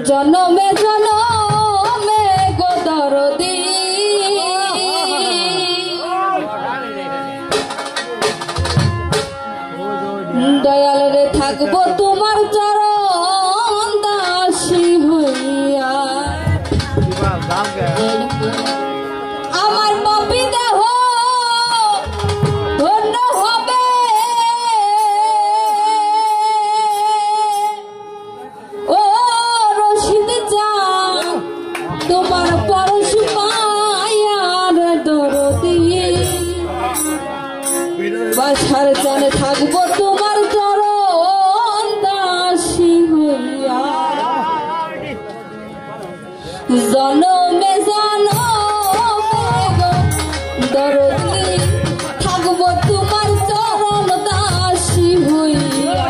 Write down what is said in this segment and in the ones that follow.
জনমে জনমে গো দরদি দয়াল রে থাকবো তোমার চরণ দাসী হইয়া আমার পাপী দেহ ধন্য হবে ও রশিদ চান তোমার পরশ মায়ার দরদি বাসার জানে থাকবো তোমার চরণ দাসী হইয়া জনমে জনমে দরদি থাকবো তোমার চরণ দাসী হইয়া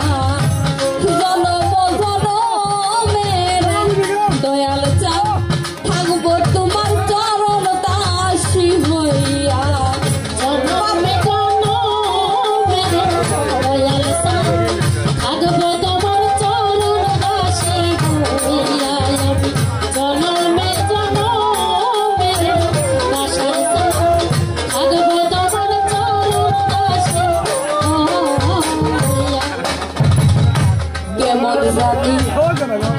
জনম জনমের দয়াল চাও থাকবো তোমার চরণ দাসী হইয়া জনমে জনমের দয়াল চাও থাকবো তোমার চরণ দাসী হইয়া জনমে জনমের বাসার চাও থাকবো তোমার চরণ দাসী হইয়া কেমন জানি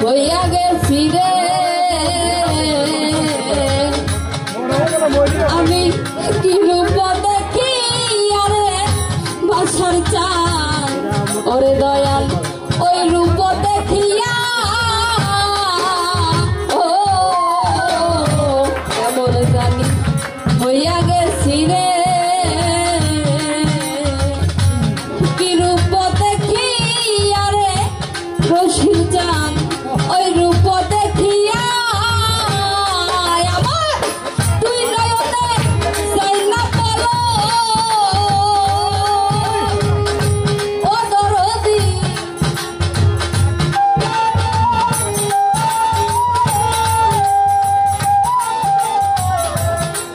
হইয়া গেছি রে আমি কি রূপ দেখি আরে বাসার চান ওরে দয়াল ওই রূপ দেখিয়া ও কেমন জানি হইয়া গেছি রে কি রূপ দেখি আরে রশিদ চান ওই রূপ দেখিয়া আমার তুই নয়নে যাই না বলো ও দরদি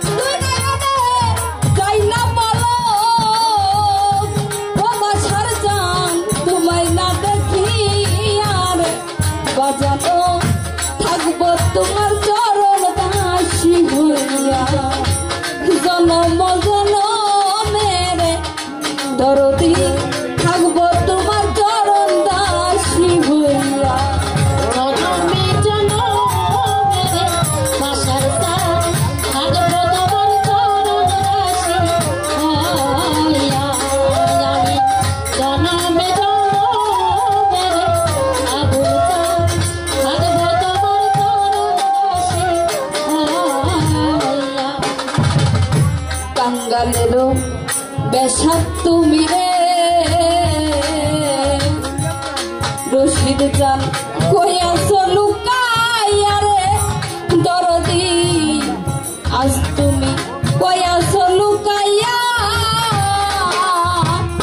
তুই নয়নে যাই না বলো ও বাসার চান তোমায় না দেখি আর বাজানো থাকবো তোমার চরণ দাসী হইয়া জনম জনমের দরদি থাকবো তোমার চরণ দাসী হইয়া জনমে জনমের বাসার চান থাকবো তোমার চরণ দাসী হইয়া আমি জনমে জনমের আবু চান থাকবো তোমার চরণ দাসী হইয়া কাঙ্গালেরও বেশাক তুমি রে রশিদ চান কইয়াছ লুকাইয়া রে দরদি আজ তুমি কইয়াছ লুকাইয়া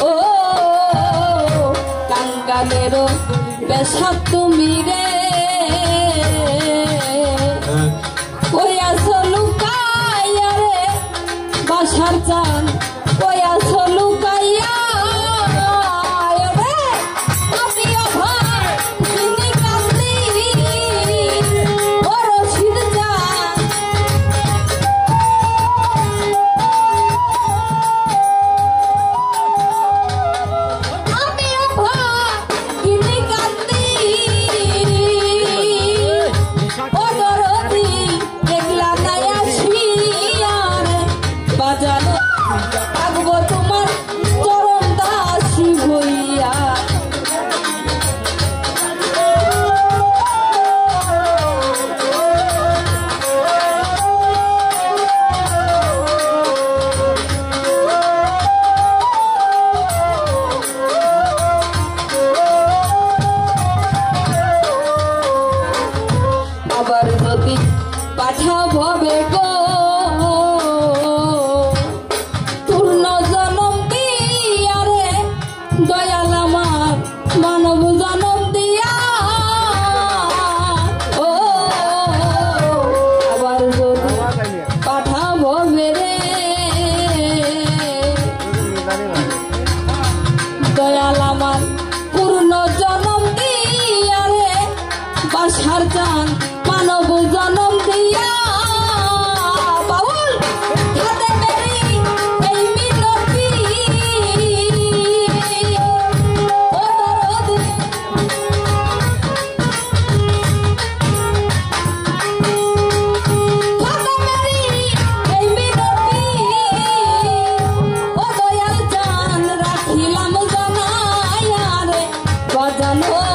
ও কাঙ্গালেরও বেশাক তুমি রে কইয়াছ লুকাইয়া রে বাসার চান কইয়াছ লুকাইয়া রে আমি অভার তিনি কান্দি ও রশিদ চান আমি অভার তিনি কান্দি ও দরদি দেখলা নাই আসিয়া রে বাজানো থাকবো তোমার চরণ দাসী হইয়া আবার যদি পাঠাবো গো পূর্ণ জনম দিয়া রে দয়াল আমার মানব জনম দিয়া ও আবার যদি পাঠাবো রে দয়াল আমার পূর্ণ জনম বাজানো